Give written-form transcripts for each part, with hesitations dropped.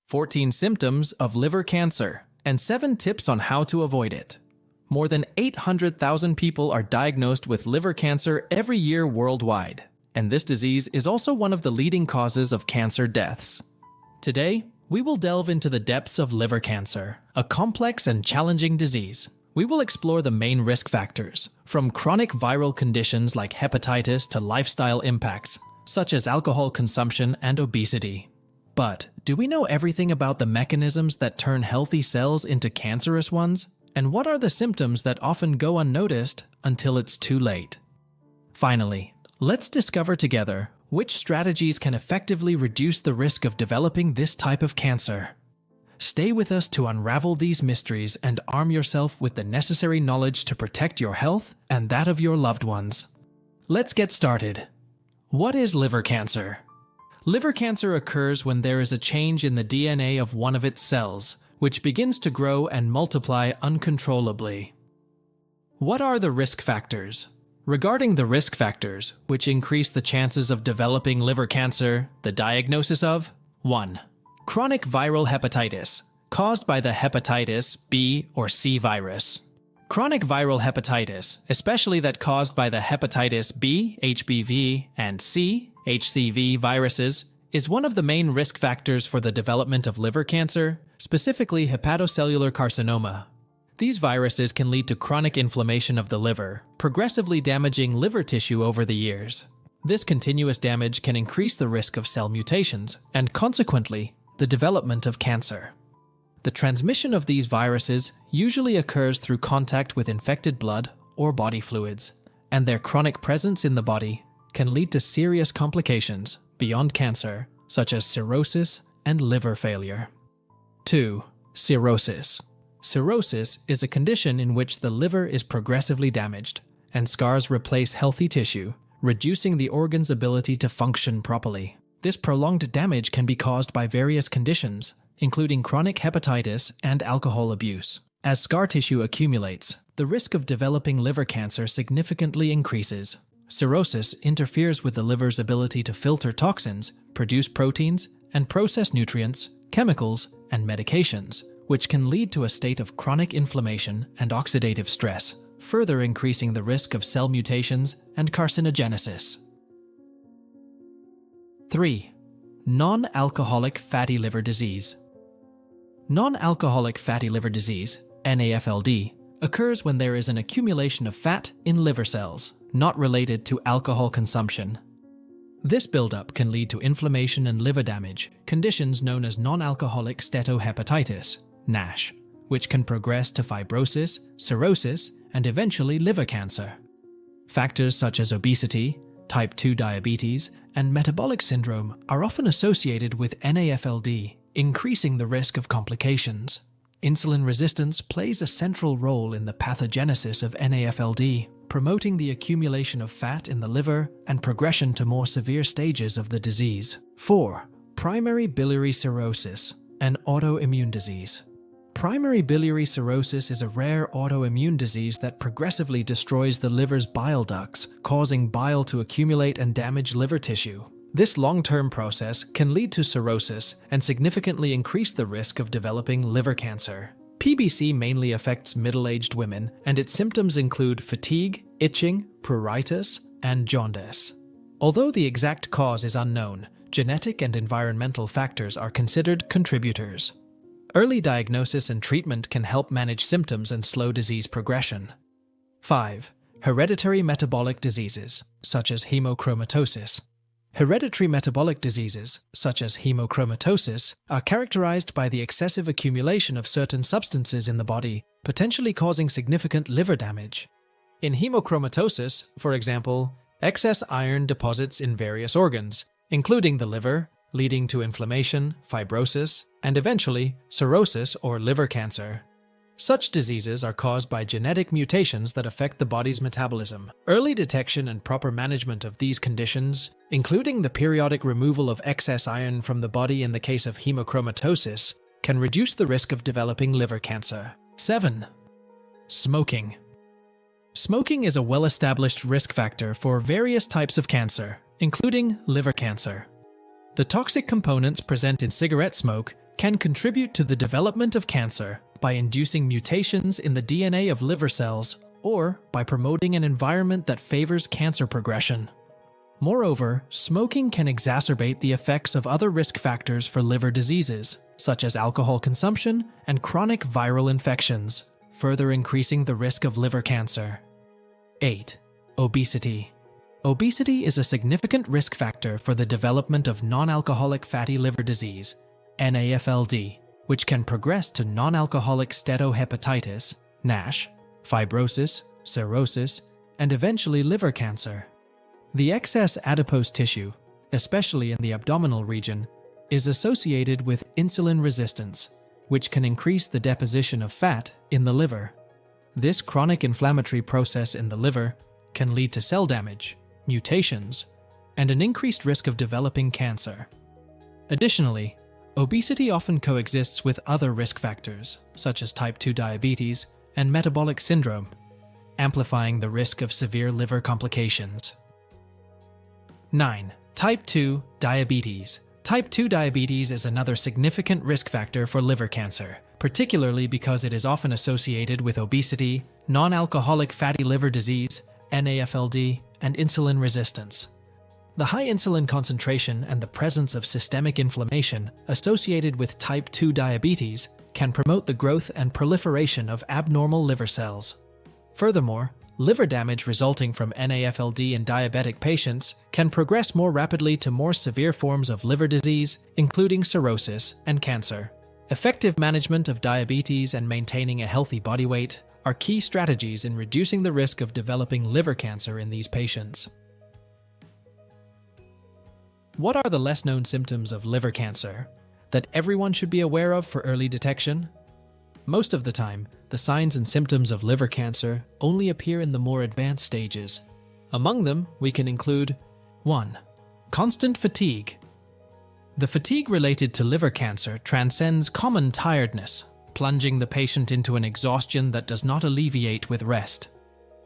14 symptoms of liver cancer, and 7 tips on how to avoid it. More than 800,000 people are diagnosed with liver cancer every year worldwide, and this disease is also one of the leading causes of cancer deaths. Today, we will delve into the depths of liver cancer, a complex and challenging disease. We will explore the main risk factors, from chronic viral conditions like hepatitis to lifestyle impacts, such as alcohol consumption and obesity. But do we know everything about the mechanisms that turn healthy cells into cancerous ones? And what are the symptoms that often go unnoticed until it's too late? Finally, let's discover together which strategies can effectively reduce the risk of developing this type of cancer. Stay with us to unravel these mysteries and arm yourself with the necessary knowledge to protect your health and that of your loved ones. Let's get started. What is liver cancer? Liver cancer occurs when there is a change in the DNA of one of its cells, which begins to grow and multiply uncontrollably. What are the risk factors? Regarding the risk factors, which increase the chances of developing liver cancer, the diagnosis of 1. Chronic viral hepatitis, caused by the hepatitis B or C virus. Chronic viral hepatitis, especially that caused by the hepatitis B, HBV, and C, HCV viruses, is one of the main risk factors for the development of liver cancer, specifically hepatocellular carcinoma. These viruses can lead to chronic inflammation of the liver, progressively damaging liver tissue over the years. This continuous damage can increase the risk of cell mutations and, consequently, the development of cancer. The transmission of these viruses usually occurs through contact with infected blood or body fluids, and their chronic presence in the body can lead to serious complications beyond cancer, such as cirrhosis and liver failure. 2. Cirrhosis. Cirrhosis is a condition in which the liver is progressively damaged, and scars replace healthy tissue, reducing the organ's ability to function properly. This prolonged damage can be caused by various conditions, including chronic hepatitis and alcohol abuse. As scar tissue accumulates, the risk of developing liver cancer significantly increases. Cirrhosis interferes with the liver's ability to filter toxins, produce proteins, and process nutrients, chemicals, and medications, which can lead to a state of chronic inflammation and oxidative stress, further increasing the risk of cell mutations and carcinogenesis. 3. Non-alcoholic fatty liver disease. Non-alcoholic fatty liver disease, NAFLD, occurs when there is an accumulation of fat in liver cells, not related to alcohol consumption. This buildup can lead to inflammation and liver damage, conditions known as non-alcoholic steatohepatitis, NASH, which can progress to fibrosis, cirrhosis, and eventually liver cancer. Factors such as obesity, type 2 diabetes, and metabolic syndrome are often associated with NAFLD, increasing the risk of complications. Insulin resistance plays a central role in the pathogenesis of NAFLD, promoting the accumulation of fat in the liver and progression to more severe stages of the disease. 4. Primary biliary cirrhosis, an autoimmune disease. Primary biliary cirrhosis is a rare autoimmune disease that progressively destroys the liver's bile ducts, causing bile to accumulate and damage liver tissue. This long-term process can lead to cirrhosis and significantly increase the risk of developing liver cancer. PBC mainly affects middle-aged women, and its symptoms include fatigue, itching, pruritus, and jaundice. Although the exact cause is unknown, genetic and environmental factors are considered contributors. Early diagnosis and treatment can help manage symptoms and slow disease progression. 5. Hereditary metabolic diseases, such as hemochromatosis. Hereditary metabolic diseases, such as hemochromatosis, are characterized by the excessive accumulation of certain substances in the body, potentially causing significant liver damage. In hemochromatosis, for example, excess iron deposits in various organs, including the liver, leading to inflammation, fibrosis, and eventually cirrhosis or liver cancer. Such diseases are caused by genetic mutations that affect the body's metabolism. Early detection and proper management of these conditions, including the periodic removal of excess iron from the body in the case of hemochromatosis, can reduce the risk of developing liver cancer. 7. Smoking. Smoking is a well-established risk factor for various types of cancer, including liver cancer. The toxic components present in cigarette smoke can contribute to the development of cancer by inducing mutations in the DNA of liver cells or by promoting an environment that favors cancer progression. Moreover, smoking can exacerbate the effects of other risk factors for liver diseases, such as alcohol consumption and chronic viral infections, further increasing the risk of liver cancer. 8. Obesity. Obesity is a significant risk factor for the development of non-alcoholic fatty liver disease, NAFLD, which can progress to non-alcoholic steatohepatitis, NASH, fibrosis, cirrhosis, and eventually liver cancer. The excess adipose tissue, especially in the abdominal region, is associated with insulin resistance, which can increase the deposition of fat in the liver. This chronic inflammatory process in the liver can lead to cell damage, mutations, and an increased risk of developing cancer. Additionally, obesity often coexists with other risk factors, such as type 2 diabetes and metabolic syndrome, amplifying the risk of severe liver complications. 9. Type 2 diabetes. Type 2 diabetes is another significant risk factor for liver cancer, particularly because it is often associated with obesity, non-alcoholic fatty liver disease, NAFLD, and insulin resistance. The high insulin concentration and the presence of systemic inflammation associated with type 2 diabetes can promote the growth and proliferation of abnormal liver cells. Furthermore, liver damage resulting from NAFLD in diabetic patients can progress more rapidly to more severe forms of liver disease, including cirrhosis and cancer. Effective management of diabetes and maintaining a healthy body weight are key strategies in reducing the risk of developing liver cancer in these patients. What are the less-known symptoms of liver cancer that everyone should be aware of for early detection? Most of the time, the signs and symptoms of liver cancer only appear in the more advanced stages. Among them, we can include 1. Constant fatigue. The fatigue related to liver cancer transcends common tiredness, plunging the patient into an exhaustion that does not alleviate with rest.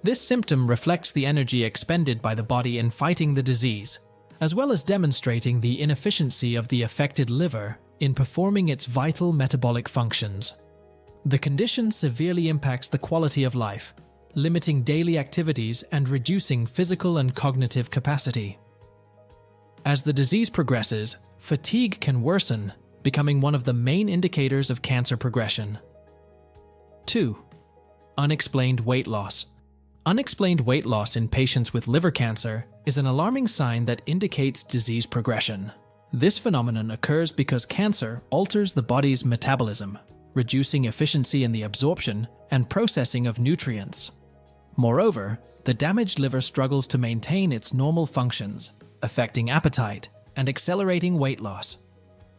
This symptom reflects the energy expended by the body in fighting the disease, as well as demonstrating the inefficiency of the affected liver in performing its vital metabolic functions. The condition severely impacts the quality of life, limiting daily activities and reducing physical and cognitive capacity. As the disease progresses, fatigue can worsen, becoming one of the main indicators of cancer progression. 2. Unexplained weight loss. Unexplained weight loss in patients with liver cancer is an alarming sign that indicates disease progression. This phenomenon occurs because cancer alters the body's metabolism, reducing efficiency in the absorption and processing of nutrients. Moreover, the damaged liver struggles to maintain its normal functions, affecting appetite and accelerating weight loss.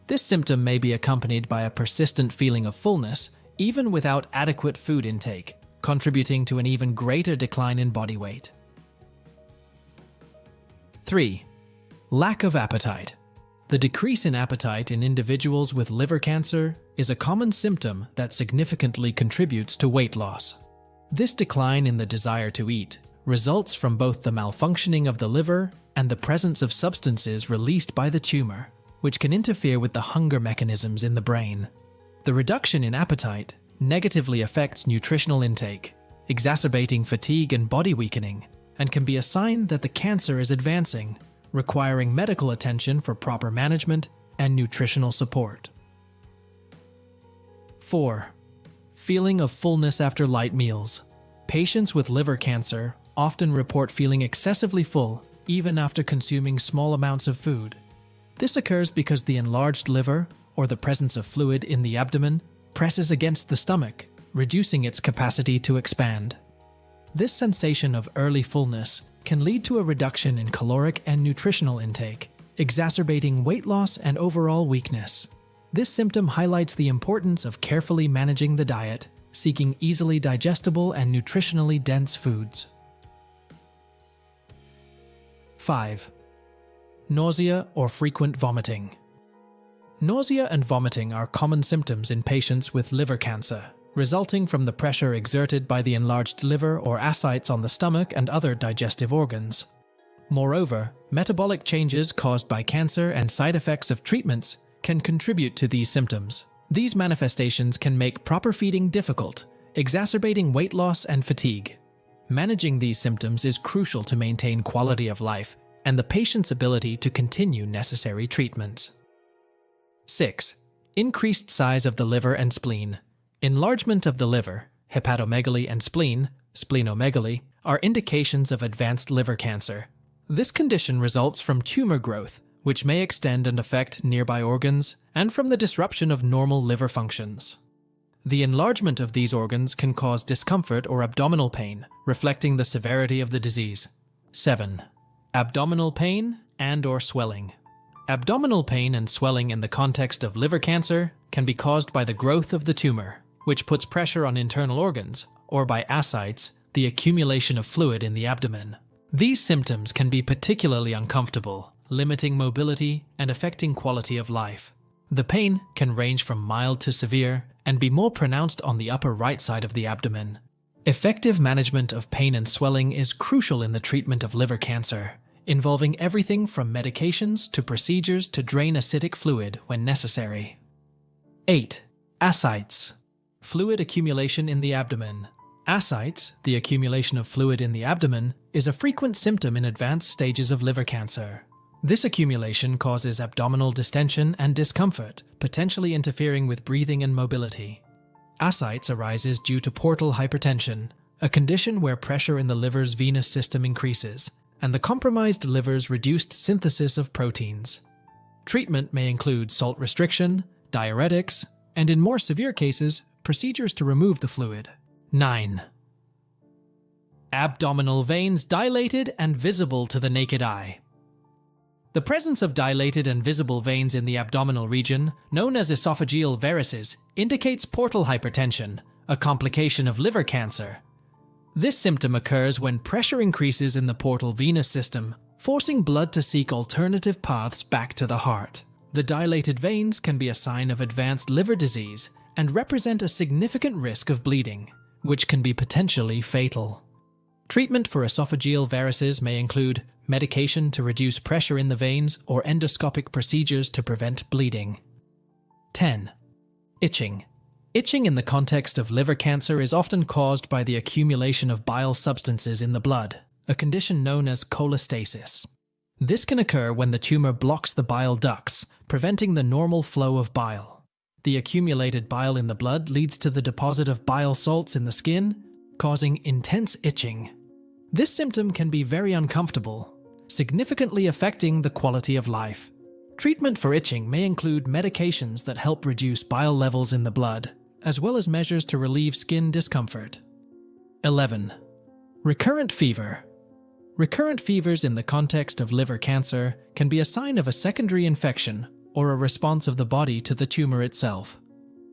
This symptom may be accompanied by a persistent feeling of fullness, even without adequate food intake, contributing to an even greater decline in body weight. 3. Lack of appetite. The decrease in appetite in individuals with liver cancer is a common symptom that significantly contributes to weight loss. This decline in the desire to eat results from both the malfunctioning of the liver and the presence of substances released by the tumor, which can interfere with the hunger mechanisms in the brain. The reduction in appetite negatively affects nutritional intake, exacerbating fatigue and body weakening, and can be a sign that the cancer is advancing, requiring medical attention for proper management and nutritional support. 4. Feeling of fullness after light meals. Patients with liver cancer often report feeling excessively full even after consuming small amounts of food. This occurs because the enlarged liver, or the presence of fluid in the abdomen, presses against the stomach, reducing its capacity to expand. This sensation of early fullness can lead to a reduction in caloric and nutritional intake, exacerbating weight loss and overall weakness. This symptom highlights the importance of carefully managing the diet, seeking easily digestible and nutritionally dense foods. 5. Nausea or frequent vomiting. Nausea and vomiting are common symptoms in patients with liver cancer, resulting from the pressure exerted by the enlarged liver or ascites on the stomach and other digestive organs. Moreover, metabolic changes caused by cancer and side effects of treatments can contribute to these symptoms. These manifestations can make proper feeding difficult, exacerbating weight loss and fatigue. Managing these symptoms is crucial to maintain quality of life and the patient's ability to continue necessary treatments. 6. Increased size of the liver and spleen. Enlargement of the liver, hepatomegaly, and spleen, splenomegaly, are indications of advanced liver cancer. This condition results from tumor growth, which may extend and affect nearby organs, and from the disruption of normal liver functions. The enlargement of these organs can cause discomfort or abdominal pain, reflecting the severity of the disease. 7. Abdominal pain and/or swelling. Abdominal pain and swelling in the context of liver cancer can be caused by the growth of the tumor, which puts pressure on internal organs, or by ascites, the accumulation of fluid in the abdomen. These symptoms can be particularly uncomfortable, limiting mobility and affecting quality of life. The pain can range from mild to severe and be more pronounced on the upper right side of the abdomen. Effective management of pain and swelling is crucial in the treatment of liver cancer, involving everything from medications to procedures to drain acidic fluid when necessary. 8. Ascites. Fluid accumulation in the abdomen. Ascites, the accumulation of fluid in the abdomen, is a frequent symptom in advanced stages of liver cancer. This accumulation causes abdominal distension and discomfort, potentially interfering with breathing and mobility. Ascites arises due to portal hypertension, a condition where pressure in the liver's venous system increases, and the compromised liver's reduced synthesis of proteins. Treatment may include salt restriction, diuretics, and in more severe cases, procedures to remove the fluid. 9. Abdominal veins dilated and visible to the naked eye. The presence of dilated and visible veins in the abdominal region, known as esophageal varices, indicates portal hypertension, a complication of liver cancer. This symptom occurs when pressure increases in the portal venous system, forcing blood to seek alternative paths back to the heart. The dilated veins can be a sign of advanced liver disease and represent a significant risk of bleeding, which can be potentially fatal. Treatment for esophageal varices may include medication to reduce pressure in the veins or endoscopic procedures to prevent bleeding. 10. Itching. Itching in the context of liver cancer is often caused by the accumulation of bile substances in the blood, a condition known as cholestasis. This can occur when the tumor blocks the bile ducts, preventing the normal flow of bile. The accumulated bile in the blood leads to the deposit of bile salts in the skin, causing intense itching. This symptom can be very uncomfortable, significantly affecting the quality of life. Treatment for itching may include medications that help reduce bile levels in the blood, as well as measures to relieve skin discomfort. 11. Recurrent fever. Recurrent fevers in the context of liver cancer can be a sign of a secondary infection or a response of the body to the tumor itself.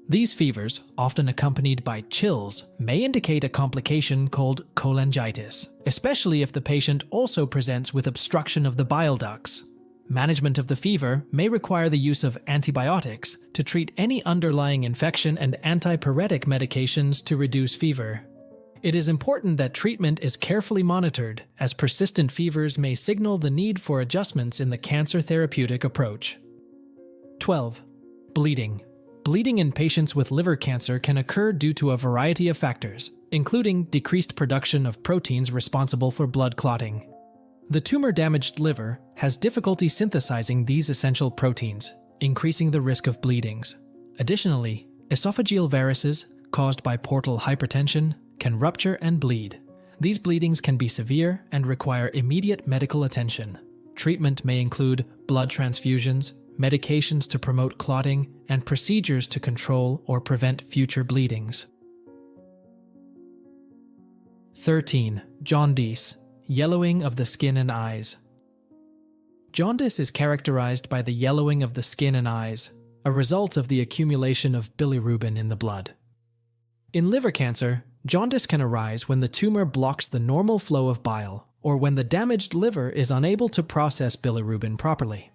These fevers, often accompanied by chills, may indicate a complication called cholangitis, especially if the patient also presents with obstruction of the bile ducts. Management of the fever may require the use of antibiotics to treat any underlying infection and antipyretic medications to reduce fever. It is important that treatment is carefully monitored, as persistent fevers may signal the need for adjustments in the cancer therapeutic approach. 12. Bleeding. Bleeding in patients with liver cancer can occur due to a variety of factors, including decreased production of proteins responsible for blood clotting. The tumor-damaged liver has difficulty synthesizing these essential proteins, increasing the risk of bleedings. Additionally, esophageal varices caused by portal hypertension can rupture and bleed. These bleedings can be severe and require immediate medical attention. Treatment may include blood transfusions, medications to promote clotting, and procedures to control or prevent future bleedings. 13. Jaundice. Yellowing of the skin and eyes. Jaundice is characterized by the yellowing of the skin and eyes, a result of the accumulation of bilirubin in the blood. In liver cancer, jaundice can arise when the tumor blocks the normal flow of bile, or when the damaged liver is unable to process bilirubin properly.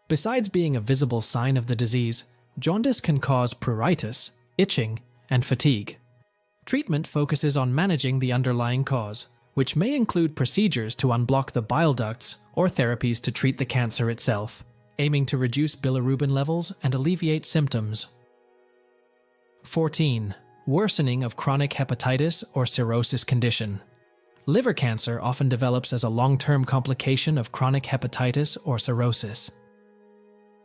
Besides being a visible sign of the disease, jaundice can cause pruritus, itching, and fatigue. Treatment focuses on managing the underlying cause, which may include procedures to unblock the bile ducts or therapies to treat the cancer itself. aiming to reduce bilirubin levels and alleviate symptoms. 14. Worsening of chronic hepatitis or cirrhosis condition. Liver cancer often develops as a long-term complication of chronic hepatitis or cirrhosis.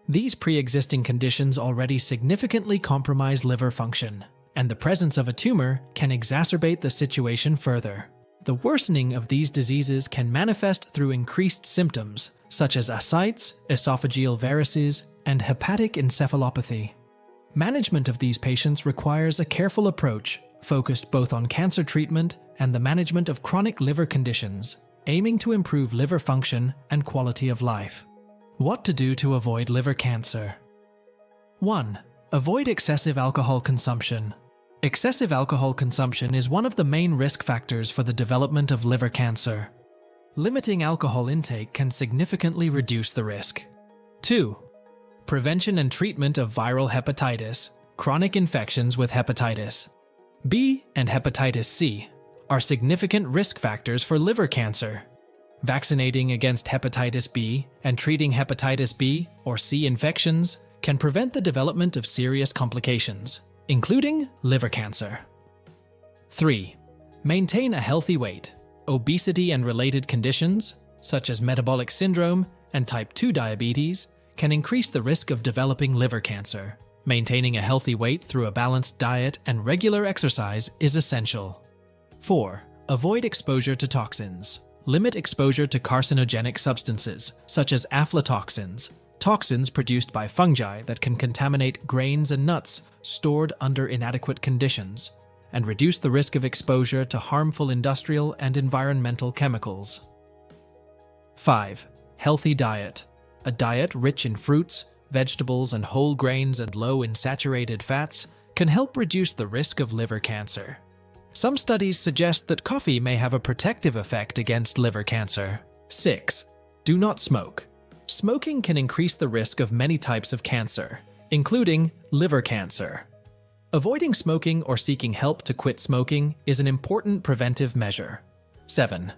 These pre-existing conditions already significantly compromise liver function, and the presence of a tumor can exacerbate the situation further. The worsening of these diseases can manifest through increased symptoms, such as ascites, esophageal varices, and hepatic encephalopathy. Management of these patients requires a careful approach, focused both on cancer treatment and the management of chronic liver conditions, aiming to improve liver function and quality of life. What to do to avoid liver cancer? 1. Avoid excessive alcohol consumption. Excessive alcohol consumption is one of the main risk factors for the development of liver cancer. Limiting alcohol intake can significantly reduce the risk. 2. Prevention and treatment of viral hepatitis, chronic infections with hepatitis B and hepatitis C are significant risk factors for liver cancer. Vaccinating against hepatitis B and treating hepatitis B or C infections can prevent the development of serious complications, including liver cancer. 3. Maintain a healthy weight. Obesity and related conditions, such as metabolic syndrome and type 2 diabetes, can increase the risk of developing liver cancer. Maintaining a healthy weight through a balanced diet and regular exercise is essential. 4. Avoid exposure to toxins. Limit exposure to carcinogenic substances, such as aflatoxins, toxins produced by fungi that can contaminate grains and nuts stored under inadequate conditions, and reduce the risk of exposure to harmful industrial and environmental chemicals. 5. Healthy diet. A diet rich in fruits, vegetables, and whole grains and low in saturated fats can help reduce the risk of liver cancer. Some studies suggest that coffee may have a protective effect against liver cancer. 6. Do not smoke. Smoking can increase the risk of many types of cancer, including liver cancer. Avoiding smoking or seeking help to quit smoking is an important preventive measure. 7.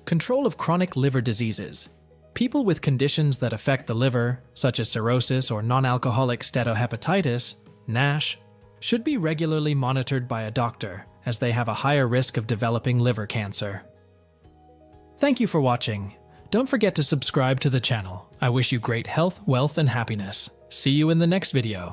Control of chronic liver diseases. People with conditions that affect the liver, such as cirrhosis or non-alcoholic steatohepatitis, NASH, should be regularly monitored by a doctor, as they have a higher risk of developing liver cancer. Thank you for watching. Don't forget to subscribe to the channel. I wish you great health, wealth, and happiness. See you in the next video.